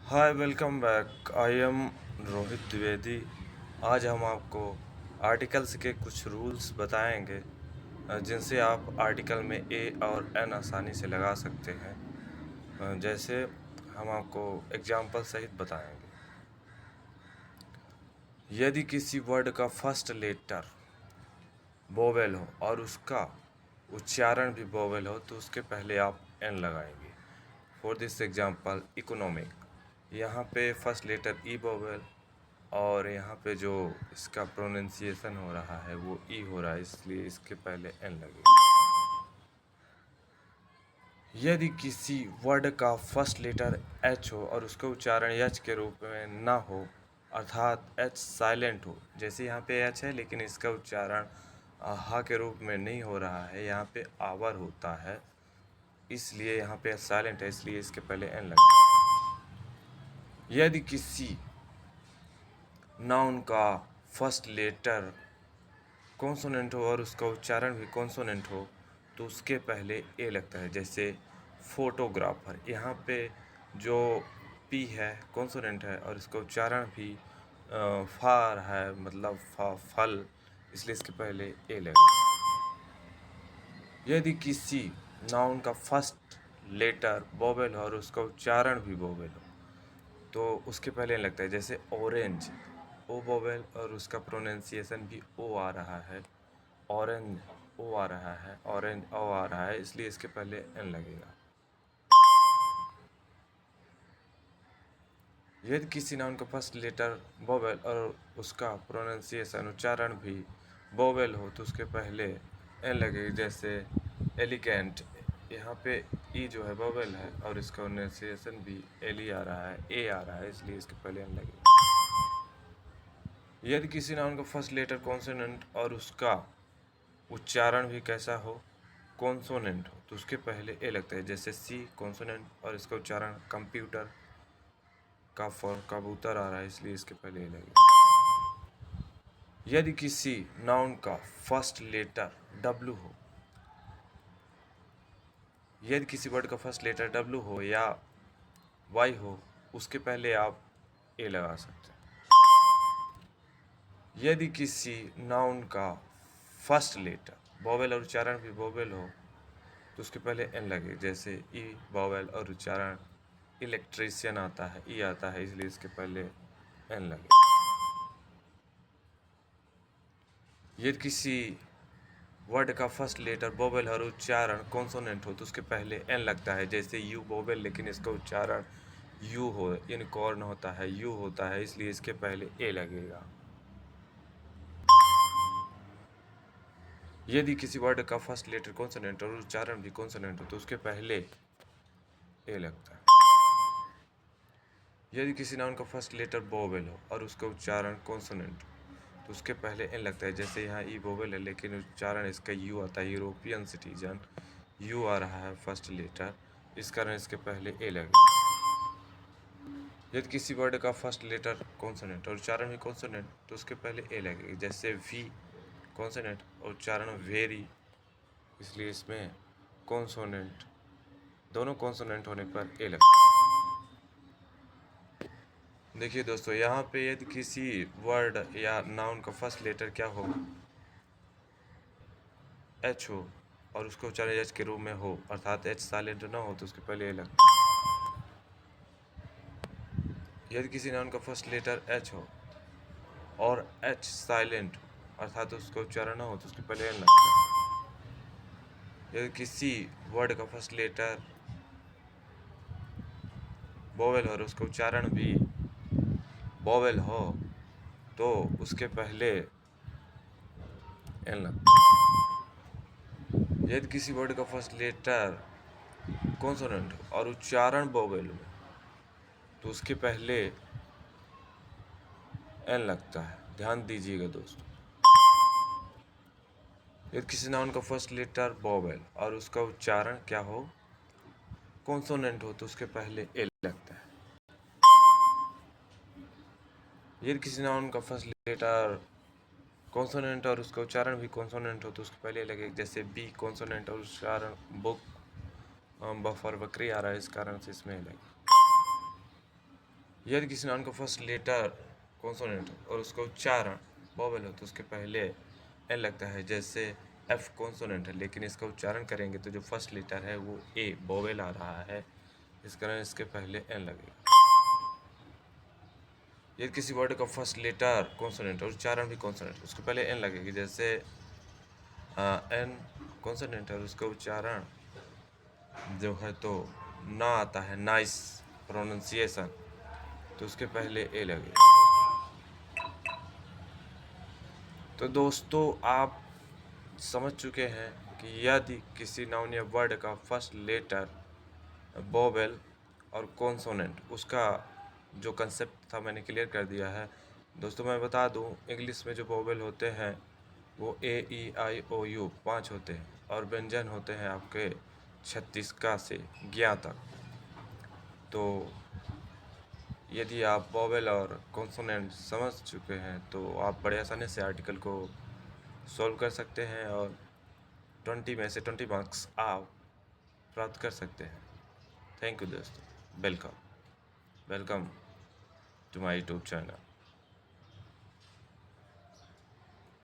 Hi welcome back. I am Rohit Dwivedi. आज हम आपको आर्टिकल्स के कुछ रूल्स बताएंगे जिनसे आप आर्टिकल में ए और एन आसानी से लगा सकते हैं। जैसे हम आपको एग्जाम्पल सहित बताएंगे। यदि किसी वर्ड का फर्स्ट लेटर वोवेल हो और उसका उच्चारण भी वोवेल हो तो उसके पहले आप एन लगाएंगे। फॉर दिस एग्जाम्पल इकोनॉमिक, यहाँ पे फर्स्ट लेटर ई वोवेल और यहाँ पे जो इसका प्रोनाउंसिएशन हो रहा है वो ई हो रहा है, इसलिए इसके पहले एन लगेगा। यदि किसी वर्ड का फर्स्ट लेटर एच हो और उसका उच्चारण एच के रूप में ना हो, अर्थात एच साइलेंट हो, जैसे यहाँ पे एच है लेकिन इसका उच्चारण हा के रूप में नहीं हो रहा है, यहाँ पे आवर होता है, इसलिए यहाँ पे साइलेंट है, इसलिए इसके पहले एन लगेगा। यदि किसी नाउन का फर्स्ट लेटर कॉन्सोनेंट हो और उसका उच्चारण भी कॉन्सोनेंट हो तो उसके पहले ए लगता है। जैसे फोटोग्राफर, यहाँ पे जो पी है कॉन्सोनेंट है और इसका उच्चारण भी फार है, मतलब फल, इसलिए इसके पहले ए लगेगा। यदि किसी नाउन का फर्स्ट लेटर वोवेल हो और उसका उच्चारण भी वोवेल हो तो उसके पहले लगता है। जैसे ऑरेंज, ओ वोवेल और उसका प्रोनाउंसिएशन भी ओ आ रहा है, ऑरेंज ओ आ रहा है, ऑरेंज ओ आ रहा है, इसलिए इसके पहले एन लगेगा। यदि किसी नाउन का फर्स्ट लेटर वोवेल और उसका प्रोनाउंसिएशन उच्चारण भी वोवेल हो तो उसके पहले एन लगेगी। जैसे एलिगेंट, यहाँ पे ई जो है वोवेल है और इसका प्रोनाउंसिएशन भी एली आ रहा है, ए आ रहा है, इसलिए इसके पहले एन लगेगा। यदि किसी नाउन का फर्स्ट लेटर कॉन्सोनेंट और उसका उच्चारण भी कैसा हो, कॉन्सोनेंट हो, तो उसके पहले ए लगता है। जैसे सी कॉन्सोनेंट और इसका उच्चारण कंप्यूटर का फॉर कबूतर आ रहा है, इसलिए इसके पहले ए लगेगा। यदि किसी नाउन का फर्स्ट लेटर डब्लू हो, यदि किसी वर्ड का फर्स्ट लेटर डब्लू हो या वाई हो, उसके पहले आप ए लगा सकते हैं। यदि किसी नाउन का फर्स्ट लेटर वोवेल और उच्चारण भी वोवेल हो तो उसके पहले एन लगे। जैसे ई वोवेल और उच्चारण इलेक्ट्रीशियन आता है, ई आता है, इसलिए इसके पहले एन लगे। यदि किसी वर्ड का फर्स्ट लेटर वोवेल और उच्चारण कॉन्सोनेंट हो तो उसके पहले एन लगता है। जैसे यू वोवेल लेकिन इसका उच्चारण यू हो, यूनिकॉर्न होता है, यू होता है, इसलिए इसके पहले ए लगेगा। यदि किसी वर्ड का फर्स्ट लेटर कॉन्सोनेंट और उच्चारण भी कॉन्सोनेंट हो तो उसके पहले ए लगता है। यदि किसी नाउन का फर्स्ट लेटर वोवेल हो और उसका उच्चारण कॉन्सोनेंट हो तो उसके पहले एन लगता है। जैसे यहाँ ई वोवेल है लेकिन उच्चारण इसका यू आता है, यूरोपियन सिटीजन, यू आ रहा है फर्स्ट लेटर, इस कारण इसके पहले ए लगेगा। यदि किसी वर्ड का फर्स्ट लेटर कॉन्सोनेंट और उच्चारण भी कॉन्सोनेंट तो उसके पहले ए लगेगा। जैसे वी कॉन्सोनेंट और उच्चारण वेरी, इसलिए इसमें कॉन्सोनेंट, दोनों कॉन्सोनेंट होने पर ए लगता है। देखिए दोस्तों, यहाँ पे यदि किसी वर्ड या नाउन का फर्स्ट लेटर क्या हो, एच हो और उसका उच्चारण एच के रूप में हो, अर्थात एच साइलेंट ना हो तो उसके पहले ए लगता है। यदि किसी नाउन का फर्स्ट लेटर एच हो और एच साइलेंट हो अर्थात उसका उच्चारण ना हो तो उसके पहले एन लगता है। यदि किसी वर्ड का फर्स्ट लेटर वोवेल और उसका उच्चारण भी वोवेल हो तो उसके पहले एन लगता है। यदि किसी वर्ड का फर्स्ट लेटर कॉन्सोनेंट हो और उच्चारण वोवेल हो तो उसके पहले एन लगता है, ध्यान दीजिएगा दोस्तों। यदि किसी नाउन का फर्स्ट लेटर वोवेल और उसका उच्चारण क्या हो, कॉन्सोनेंट हो, तो उसके पहले ए लगता है। यदि किसी नाउन का फर्स्ट लेटर कॉन्सोनेंट और उसका उच्चारण भी कॉन्सोनेंट हो तो उसके पहले लगे। जैसे बी कॉन्सोनेंट और उच्चारण बुक, बफर, बकरी आ रहा है, इस कारण से इसमें लगे। यदि किसी नाउन का फर्स्ट लेटर कॉन्सोनेंट और उसका उच्चारण वोवेल हो तो उसके पहले एन लगता है। जैसे एफ कॉन्सोनेंट है, लेकिन इसका उच्चारण करेंगे तो जो फर्स्ट लेटर है वो ए वोवेल आ रहा है, इस कारण इसके पहले एन लगेगा। यदि किसी वर्ड का फर्स्ट लेटर कॉन्सोनेंट और उच्चारण भी कॉन्सोनेंट, उसके पहले एन लगेगी। जैसे एन कॉन्सोनेंट है और उसका उच्चारण जो है तो ना आता है, नाइस प्रोनाउंसिएशन, तो उसके पहले ए लगे। तो दोस्तों आप समझ चुके हैं कि यदि किसी नाउन या वर्ड का फर्स्ट लेटर वोवेल और कॉन्सोनेंट, उसका जो कंसेप्ट था मैंने क्लियर कर दिया है। दोस्तों मैं बता दूं, इंग्लिश में जो वोवेल होते हैं वो ए ई आई ओ यू 5 होते हैं और व्यंजन होते हैं आपके 36 का से ज्ञा तक। तो यदि आप वोवेल और कॉन्सोनेंट समझ चुके हैं तो आप बड़े आसानी से आर्टिकल को सॉल्व कर सकते हैं और 20 में से 20 मार्क्स आप प्राप्त कर सकते हैं। थैंक यू दोस्तों, welcome welcome to my YouTube channel.